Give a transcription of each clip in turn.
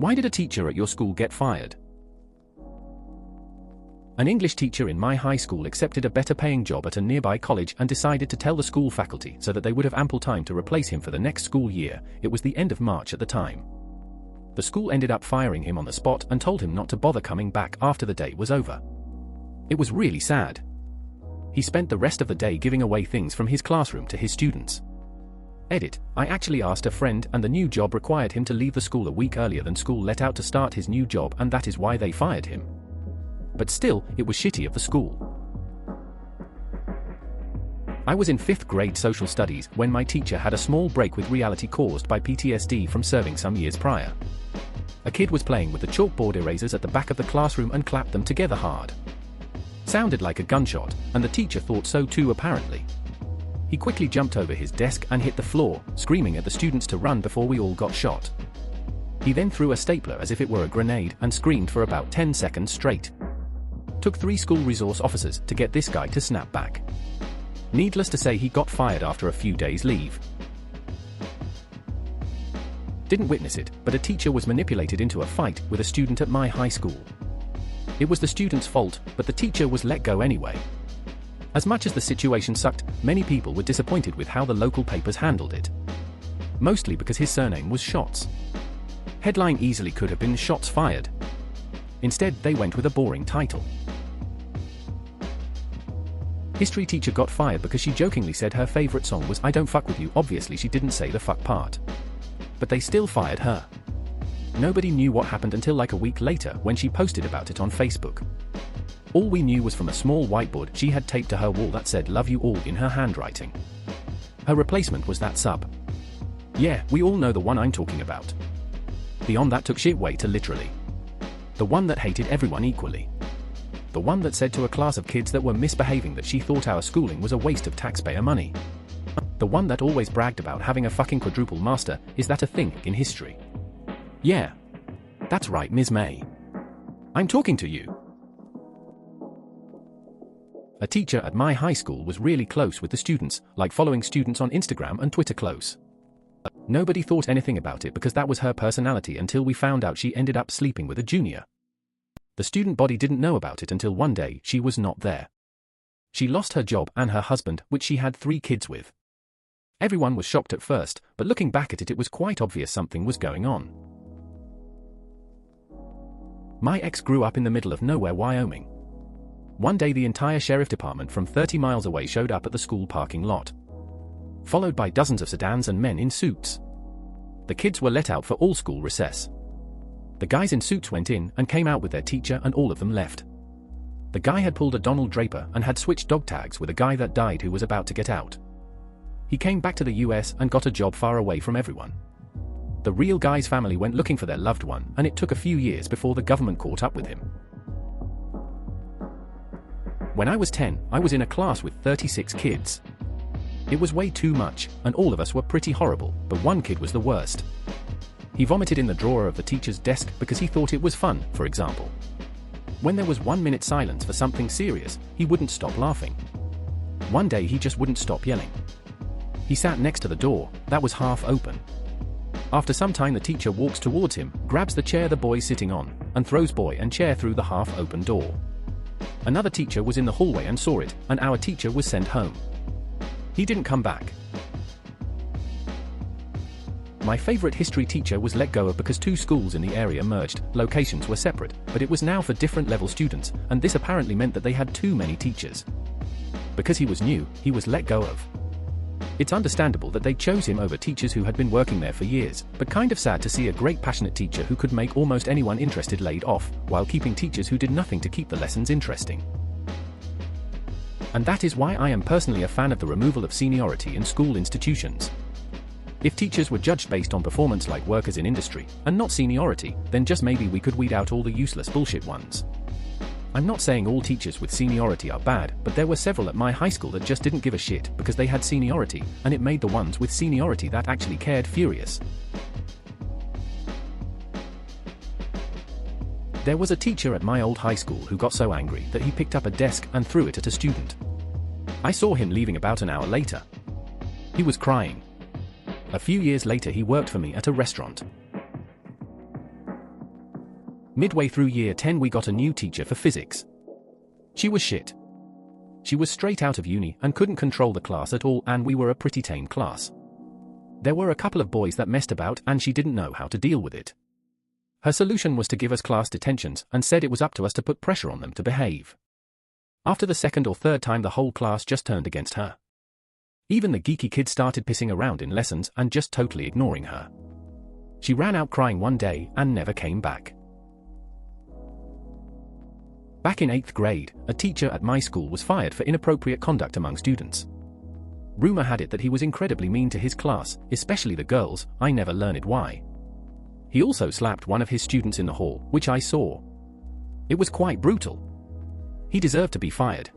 Why did a teacher at your school get fired? An English teacher in my high school accepted a better-paying job at a nearby college and decided to tell the school faculty so that they would have ample time to replace him for the next school year. It was the end of March at the time. The school ended up firing him on the spot and told him not to bother coming back after the day was over. It was really sad. He spent the rest of the day giving away things from his classroom to his students. Edit: I actually asked a friend and the new job required him to leave the school a week earlier than school let out to start his new job, and that is why they fired him. But still, it was shitty of the school. I was in 5th grade social studies when my teacher had a small break with reality caused by PTSD from serving some years prior. A kid was playing with the chalkboard erasers at the back of the classroom and clapped them together hard. Sounded like a gunshot, and the teacher thought so too apparently. He quickly jumped over his desk and hit the floor, screaming at the students to run before we all got shot. He then threw a stapler as if it were a grenade and screamed for about 10 seconds straight. Took 3 school resource officers to get this guy to snap back. Needless to say, he got fired after a few days' leave. Didn't witness it, but a teacher was manipulated into a fight with a student at my high school. It was the student's fault, but the teacher was let go anyway. As much as the situation sucked, many people were disappointed with how the local papers handled it. Mostly because his surname was Shots. Headline easily could have been Shots Fired. Instead, they went with a boring title. History teacher got fired because she jokingly said her favorite song was I Don't Fuck With You. Obviously she didn't say the fuck part. But they still fired her. Nobody knew what happened until like a week later when she posted about it on Facebook. All we knew was from a small whiteboard she had taped to her wall that said love you all in her handwriting. Her replacement was that sub. Yeah, we all know the one I'm talking about. Beyond that took shit way too literally. The one that hated everyone equally. The one that said to a class of kids that were misbehaving that she thought our schooling was a waste of taxpayer money. The one that always bragged about having a fucking quadruple master. Is that a thing in history? Yeah. That's right, Ms. May. I'm talking to you. A teacher at my high school was really close with the students, like following students on Instagram and Twitter close. Nobody thought anything about it because that was her personality until we found out she ended up sleeping with a junior. The student body didn't know about it until one day she was not there. She lost her job and her husband, which she had 3 kids with. Everyone was shocked at first, but looking back at it, it was quite obvious something was going on. My ex grew up in the middle of nowhere, Wyoming. One day the entire sheriff department from 30 miles away showed up at the school parking lot. Followed by dozens of sedans and men in suits. The kids were let out for all school recess. The guys in suits went in and came out with their teacher and all of them left. The guy had pulled a Donald Draper and had switched dog tags with a guy that died who was about to get out. He came back to the US and got a job far away from everyone. The real guy's family went looking for their loved one, and it took a few years before the government caught up with him. When I was 10, I was in a class with 36 kids. It was way too much, and all of us were pretty horrible, but one kid was the worst. He vomited in the drawer of the teacher's desk because he thought it was fun, for example. When there was 1 minute silence for something serious, he wouldn't stop laughing. One day he just wouldn't stop yelling. He sat next to the door, that was half open. After some time the teacher walks towards him, grabs the chair the boy's sitting on, and throws boy and chair through the half-open door. Another teacher was in the hallway and saw it, and our teacher was sent home. He didn't come back. My favorite history teacher was let go of because 2 schools in the area merged, locations were separate, but it was now for different level students, and this apparently meant that they had too many teachers. Because he was new, he was let go of. It's understandable that they chose him over teachers who had been working there for years, but kind of sad to see a great passionate teacher who could make almost anyone interested laid off, while keeping teachers who did nothing to keep the lessons interesting. And that is why I am personally a fan of the removal of seniority in school institutions. If teachers were judged based on performance like workers in industry, and not seniority, then just maybe we could weed out all the useless bullshit ones. I'm not saying all teachers with seniority are bad, but there were several at my high school that just didn't give a shit because they had seniority, and it made the ones with seniority that actually cared furious. There was a teacher at my old high school who got so angry that he picked up a desk and threw it at a student. I saw him leaving about an hour later. He was crying. A few years later he worked for me at a restaurant. Midway through year 10 we got a new teacher for physics. She was shit. She was straight out of uni and couldn't control the class at all, and we were a pretty tame class. There were a couple of boys that messed about and she didn't know how to deal with it. Her solution was to give us class detentions and said it was up to us to put pressure on them to behave. After the second or third time the whole class just turned against her. Even the geeky kids started pissing around in lessons and just totally ignoring her. She ran out crying one day and never came back. Back in 8th grade, a teacher at my school was fired for inappropriate conduct among students. Rumor had it that he was incredibly mean to his class, especially the girls. I never learned why. He also slapped one of his students in the hall, which I saw. It was quite brutal. He deserved to be fired.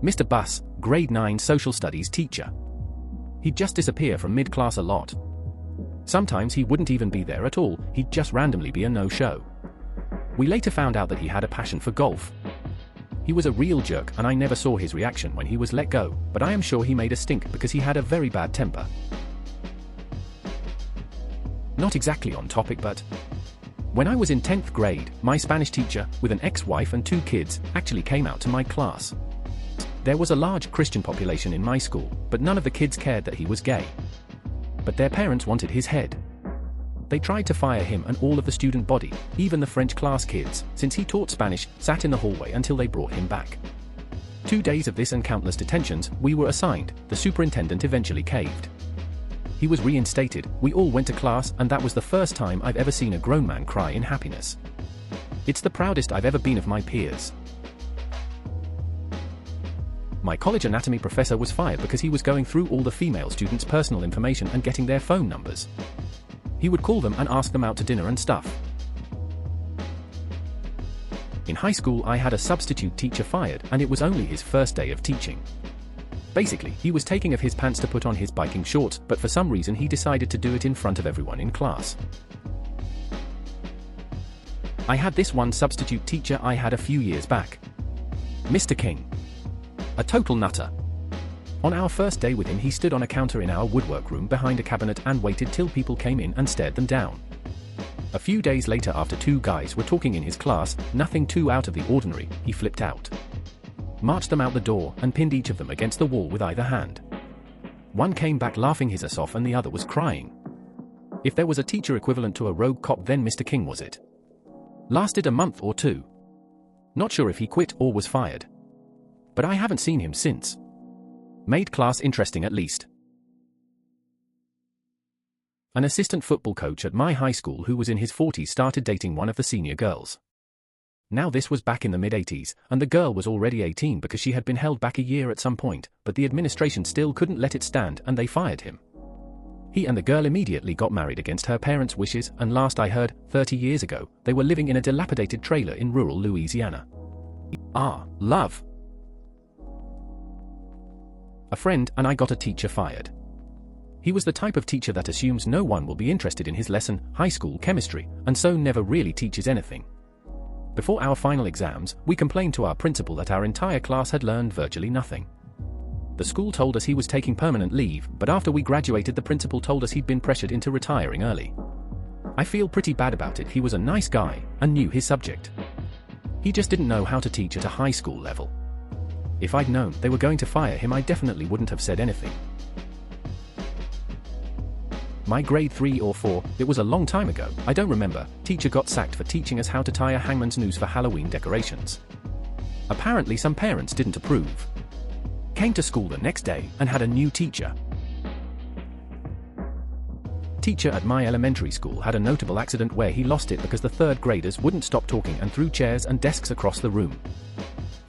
Mr. Bus, grade 9 social studies teacher. He'd just disappear from mid-class a lot. Sometimes he wouldn't even be there at all, he'd just randomly be a no-show. We later found out that he had a passion for golf. He was a real jerk and I never saw his reaction when he was let go, but I am sure he made a stink because he had a very bad temper. Not exactly on topic, but when I was in 10th grade, my Spanish teacher, with an ex-wife and 2 kids, actually came out to my class. There was a large Christian population in my school, but none of the kids cared that he was gay. But their parents wanted his head. They tried to fire him and all of the student body, even the French class kids, since he taught Spanish, sat in the hallway until they brought him back. 2 days of this and countless detentions, we were assigned. The superintendent eventually caved. He was reinstated, we all went to class, and that was the first time I've ever seen a grown man cry in happiness. It's the proudest I've ever been of my peers. My college anatomy professor was fired because he was going through all the female students' personal information and getting their phone numbers. He would call them and ask them out to dinner and stuff. In high school I had a substitute teacher fired, and it was only his first day of teaching. Basically, he was taking off his pants to put on his biking shorts, but for some reason he decided to do it in front of everyone in class. I had this one substitute teacher I had a few years back. Mr. King. A total nutter. On our first day with him he stood on a counter in our woodwork room behind a cabinet and waited till people came in and stared them down. A few days later, after 2 guys were talking in his class, nothing too out of the ordinary, he flipped out. Marched them out the door and pinned each of them against the wall with either hand. One came back laughing his ass off and the other was crying. If there was a teacher equivalent to a rogue cop, then Mr. King was it. Lasted a month or 2. Not sure if he quit or was fired. But I haven't seen him since. Made class interesting at least. An assistant football coach at my high school who was in his 40s started dating one of the senior girls. Now this was back in the mid-80s, and the girl was already 18 because she had been held back a year at some point, but the administration still couldn't let it stand and they fired him. He and the girl immediately got married against her parents' wishes, and last I heard, 30 years ago, they were living in a dilapidated trailer in rural Louisiana. Love. A friend and I got a teacher fired. He was the type of teacher that assumes no one will be interested in his lesson, high school chemistry, and so never really teaches anything. Before our final exams, we complained to our principal that our entire class had learned virtually nothing. The school told us he was taking permanent leave, but after we graduated the principal told us he'd been pressured into retiring early. I feel pretty bad about it. He was a nice guy and knew his subject. He just didn't know how to teach at a high school level. If I'd known they were going to fire him, I definitely wouldn't have said anything. My grade 3 or 4, it was a long time ago, I don't remember, teacher got sacked for teaching us how to tie a hangman's noose for Halloween decorations. Apparently some parents didn't approve. Came to school the next day and had a new teacher. Teacher at my elementary school had a notable accident where he lost it because the 3rd graders wouldn't stop talking and threw chairs and desks across the room.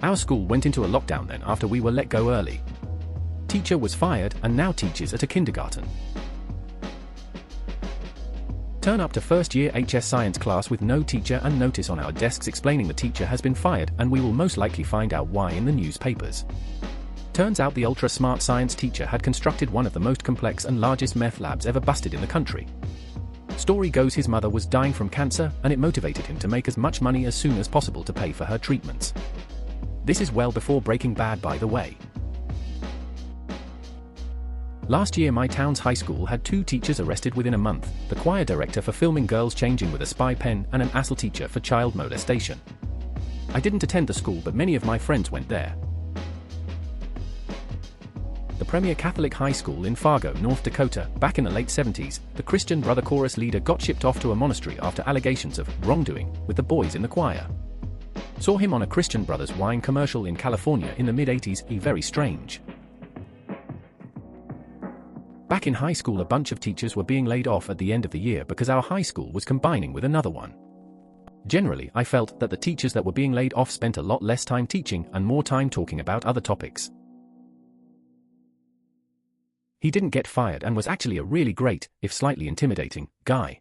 Our school went into a lockdown then after we were let go early. Teacher was fired and now teaches at a kindergarten. Turn up to first year HS science class with no teacher and notice on our desks explaining the teacher has been fired, and we will most likely find out why in the newspapers. Turns out the ultra-smart science teacher had constructed one of the most complex and largest meth labs ever busted in the country. Story goes his mother was dying from cancer and it motivated him to make as much money as soon as possible to pay for her treatments. This is well before Breaking Bad, by the way. Last year my town's high school had 2 teachers arrested within a month, the choir director for filming girls changing with a spy pen and an ASL teacher for child molestation. I didn't attend the school but many of my friends went there. The premier Catholic high school in Fargo, North Dakota, back in the late 70s, the Christian Brother chorus leader got shipped off to a monastery after allegations of wrongdoing with the boys in the choir. Saw him on a Christian Brothers wine commercial in California in the mid-80s, very strange. Back in high school a bunch of teachers were being laid off at the end of the year because our high school was combining with another one. Generally, I felt that the teachers that were being laid off spent a lot less time teaching and more time talking about other topics. He didn't get fired and was actually a really great, if slightly intimidating, guy.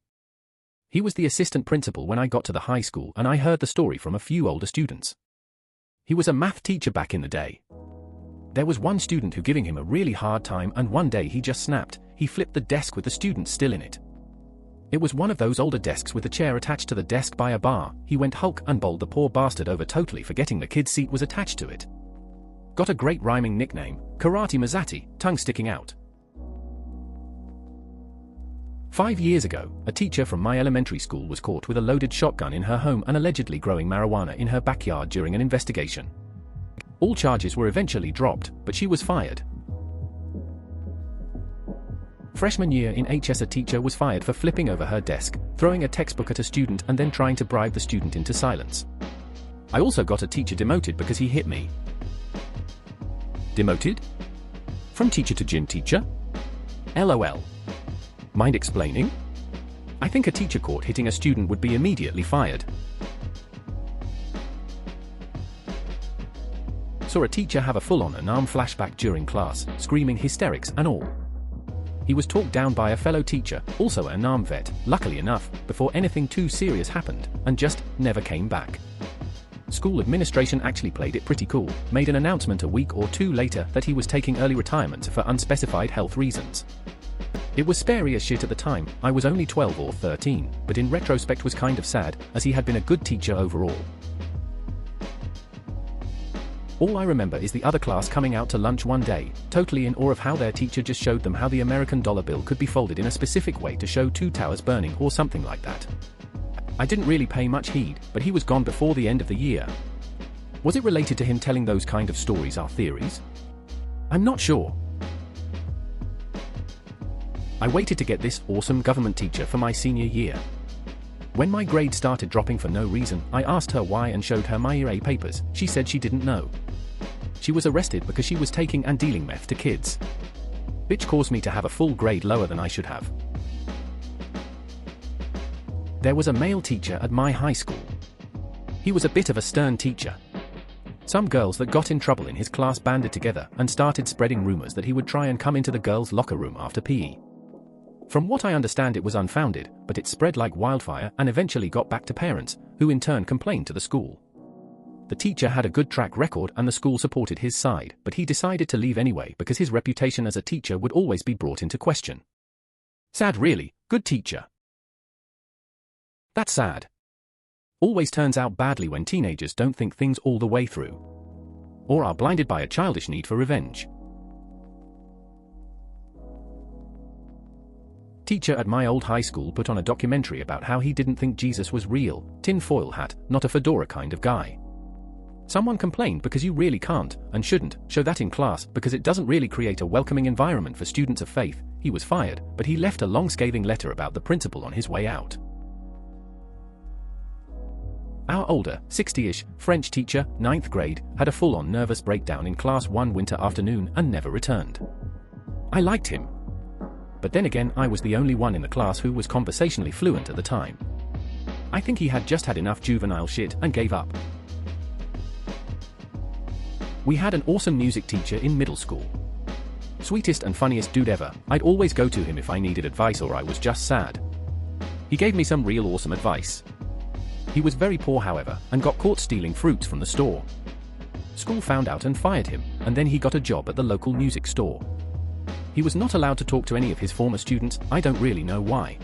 He was the assistant principal when I got to the high school and I heard the story from a few older students. He was a math teacher back in the day. There was one student who giving him a really hard time and one day he just snapped, he flipped the desk with the student still in it. It was one of those older desks with a chair attached to the desk by a bar. He went Hulk and bowled the poor bastard over totally forgetting the kid's seat was attached to it. Got a great rhyming nickname, Karate Mazzati, tongue sticking out. 5 years ago, a teacher from my elementary school was caught with a loaded shotgun in her home and allegedly growing marijuana in her backyard during an investigation. All charges were eventually dropped, but she was fired. Freshman year in HS, a teacher was fired for flipping over her desk, throwing a textbook at a student and then trying to bribe the student into silence. I also got a teacher demoted because he hit me. Demoted? From teacher to gym teacher? LOL. Mind explaining? I think a teacher caught hitting a student would be immediately fired. Saw a teacher have a full-on alarm flashback during class, screaming hysterics and all. He was talked down by a fellow teacher, also an arm vet, luckily enough, before anything too serious happened, and just never came back. School administration actually played it pretty cool, made an announcement a week or 2 later that he was taking early retirement for unspecified health reasons. It was scary as shit at the time. I was only 12 or 13, but in retrospect was kind of sad, as he had been a good teacher overall. All I remember is the other class coming out to lunch one day, totally in awe of how their teacher just showed them how the American dollar bill could be folded in a specific way to show 2 towers burning or something like that. I didn't really pay much heed, but he was gone before the end of the year. Was it related to him telling those kind of stories or theories? I'm not sure. I waited to get this awesome government teacher for my senior year. When my grade started dropping for no reason, I asked her why and showed her my EA papers. She said she didn't know. She was arrested because she was taking and dealing meth to kids. Which caused me to have a full grade lower than I should have. There was a male teacher at my high school. He was a bit of a stern teacher. Some girls that got in trouble in his class banded together and started spreading rumors that he would try and come into the girls' locker room after PE. From what I understand, it was unfounded, but it spread like wildfire and eventually got back to parents, who in turn complained to the school. The teacher had a good track record and the school supported his side, but he decided to leave anyway because his reputation as a teacher would always be brought into question. Sad really, good teacher. That's sad. Always turns out badly when teenagers don't think things all the way through. Or are blinded by a childish need for revenge. Teacher at my old high school put on a documentary about how he didn't think Jesus was real, tinfoil hat, not a fedora kind of guy. Someone complained because you really can't, and shouldn't, show that in class because it doesn't really create a welcoming environment for students of faith. He was fired, but he left a long scathing letter about the principal on his way out. Our older, 60-ish, French teacher, 9th grade, had a full-on nervous breakdown in class one winter afternoon and never returned. I liked him. But then again, I was the only one in the class who was conversationally fluent at the time. I think he had just had enough juvenile shit and gave up. We had an awesome music teacher in middle school. Sweetest and funniest dude ever. I'd always go to him if I needed advice or I was just sad. He gave me some real awesome advice. He was very poor, however, and got caught stealing fruits from the store. School found out and fired him, and then he got a job at the local music store. He was not allowed to talk to any of his former students. I don't really know why.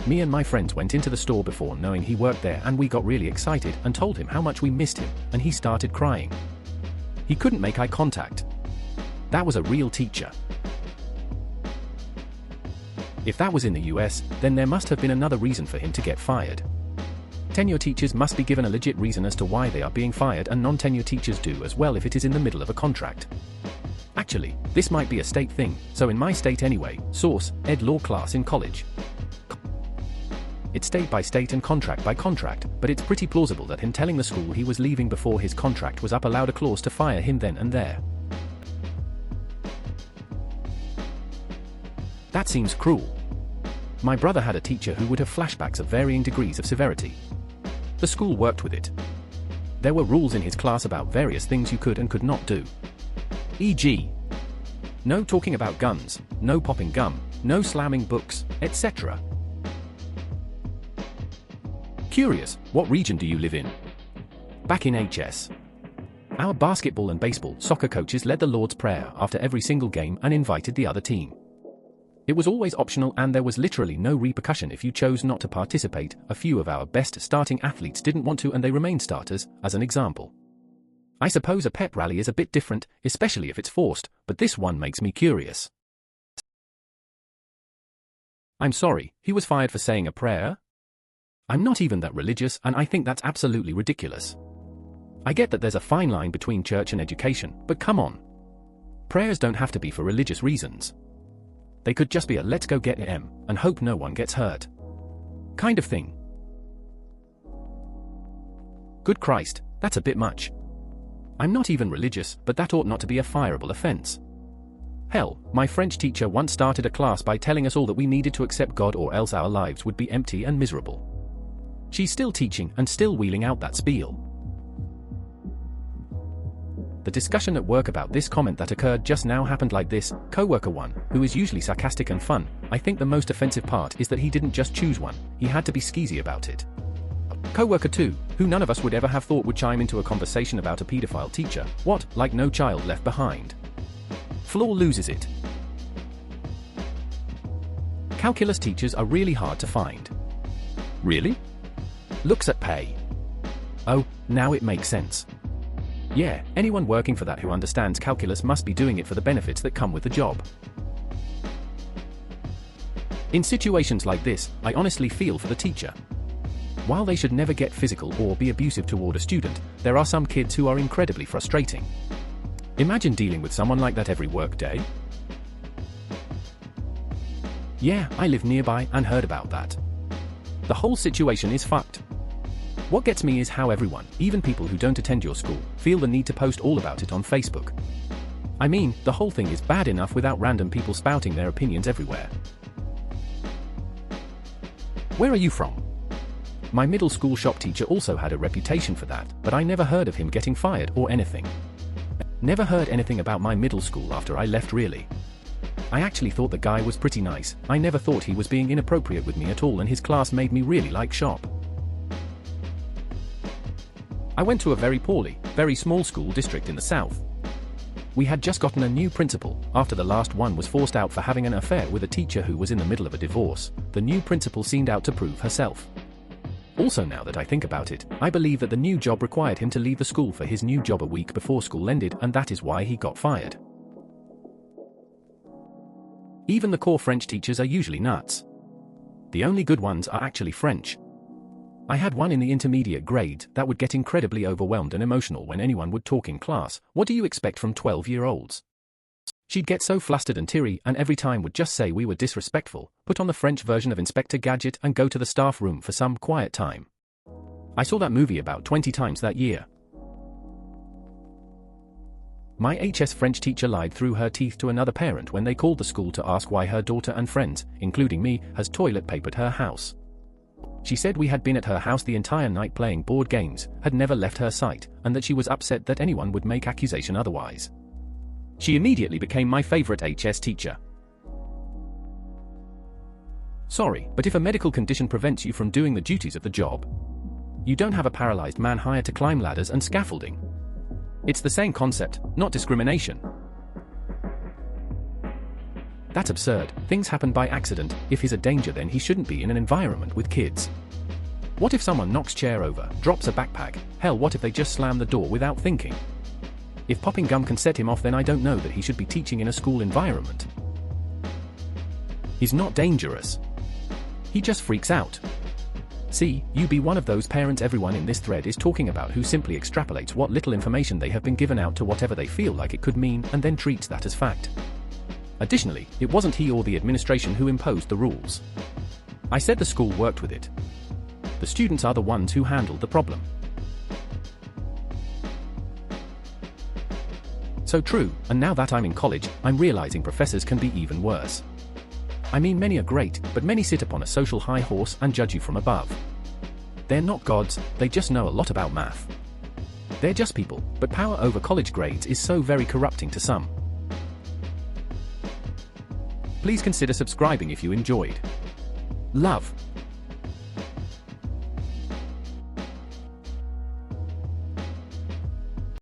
Me and my friends went into the store before knowing he worked there and we got really excited and told him how much we missed him, and he started crying. He couldn't make eye contact. That was a real teacher. If that was in the US, then there must have been another reason for him to get fired. Tenure teachers must be given a legit reason as to why they are being fired, and non-tenure teachers do as well if it is in the middle of a contract. Actually, this might be a state thing, so in my state anyway, source, ed law class in college. It's state by state and contract by contract, but it's pretty plausible that him telling the school he was leaving before his contract was up allowed a clause to fire him then and there. That seems cruel. My brother had a teacher who would have flashbacks of varying degrees of severity. The school worked with it. There were rules in his class about various things you could and could not do. E.g., no talking about guns, no popping gum, no slamming books, etc. Curious, what region do you live in? Back in HS. Our basketball and baseball soccer coaches led the Lord's Prayer after every single game and invited the other team. It was always optional and there was literally no repercussion if you chose not to participate. A few of our best starting athletes didn't want to and they remained starters, as an example. I suppose a pep rally is a bit different, especially if it's forced, but this one makes me curious. I'm sorry, he was fired for saying a prayer? I'm not even that religious and I think that's absolutely ridiculous. I get that there's a fine line between church and education, but come on. Prayers don't have to be for religious reasons. They could just be a let's go get em and hope no one gets hurt kind of thing. Good Christ, that's a bit much. I'm not even religious, but that ought not to be a fireable offense. Hell, my French teacher once started a class by telling us all that we needed to accept God or else our lives would be empty and miserable. She's still teaching and still wheeling out that spiel. The discussion at work about this comment that occurred just now happened like this. Coworker 1, who is usually sarcastic and fun, I think the most offensive part is that he didn't just choose one, he had to be skeezy about it. Coworker 2, who none of us would ever have thought would chime into a conversation about a pedophile teacher, what, like No Child Left Behind. Floor loses it. Calculus teachers are really hard to find. Really? Looks at pay. Oh, now it makes sense. Yeah, anyone working for that who understands calculus must be doing it for the benefits that come with the job. In situations like this, I honestly feel for the teacher. While they should never get physical or be abusive toward a student, there are some kids who are incredibly frustrating. Imagine dealing with someone like that every work day. Yeah, I live nearby and heard about that. The whole situation is fucked. What gets me is how everyone, even people who don't attend your school, feel the need to post all about it on Facebook. I mean, the whole thing is bad enough without random people spouting their opinions everywhere. Where are you from? My middle school shop teacher also had a reputation for that, but I never heard of him getting fired or anything. Never heard anything about my middle school after I left really. I actually thought the guy was pretty nice. I never thought he was being inappropriate with me at all and his class made me really like shop. I went to a very poorly, very small school district in the south. We had just gotten a new principal, after the last one was forced out for having an affair with a teacher who was in the middle of a divorce. The new principal seemed out to prove herself. Also, now that I think about it, I believe that the new job required him to leave the school for his new job a week before school ended, and that is why he got fired. Even the core French teachers are usually nuts. The only good ones are actually French. I had one in the intermediate grades that would get incredibly overwhelmed and emotional when anyone would talk in class. What do you expect from 12-year-olds? She'd get so flustered and teary and every time would just say we were disrespectful, put on the French version of Inspector Gadget and go to the staff room for some quiet time. I saw that movie about 20 times that year. My HS French teacher lied through her teeth to another parent when they called the school to ask why her daughter and friends, including me, has toilet papered her house. She said we had been at her house the entire night playing board games, had never left her sight, and that she was upset that anyone would make accusation otherwise. She immediately became my favorite HS teacher. Sorry, but if a medical condition prevents you from doing the duties of the job, you don't have a paralyzed man hired to climb ladders and scaffolding. It's the same concept, not discrimination. That's absurd. Things happen by accident. If he's a danger, then he shouldn't be in an environment with kids. What if someone knocks chair over, drops a backpack? Hell, what if they just slam the door without thinking? If popping gum can set him off, then I don't know that he should be teaching in a school environment. He's not dangerous. He just freaks out. See, you be one of those parents everyone in this thread is talking about who simply extrapolates what little information they have been given out to whatever they feel like it could mean and then treats that as fact. Additionally, it wasn't he or the administration who imposed the rules. I said the school worked with it. The students are the ones who handled the problem. So true, and now that I'm in college, I'm realizing professors can be even worse. I mean, many are great, but many sit upon a social high horse and judge you from above. They're not gods, they just know a lot about math. They're just people, but power over college grades is so very corrupting to some. Please consider subscribing if you enjoyed. Love.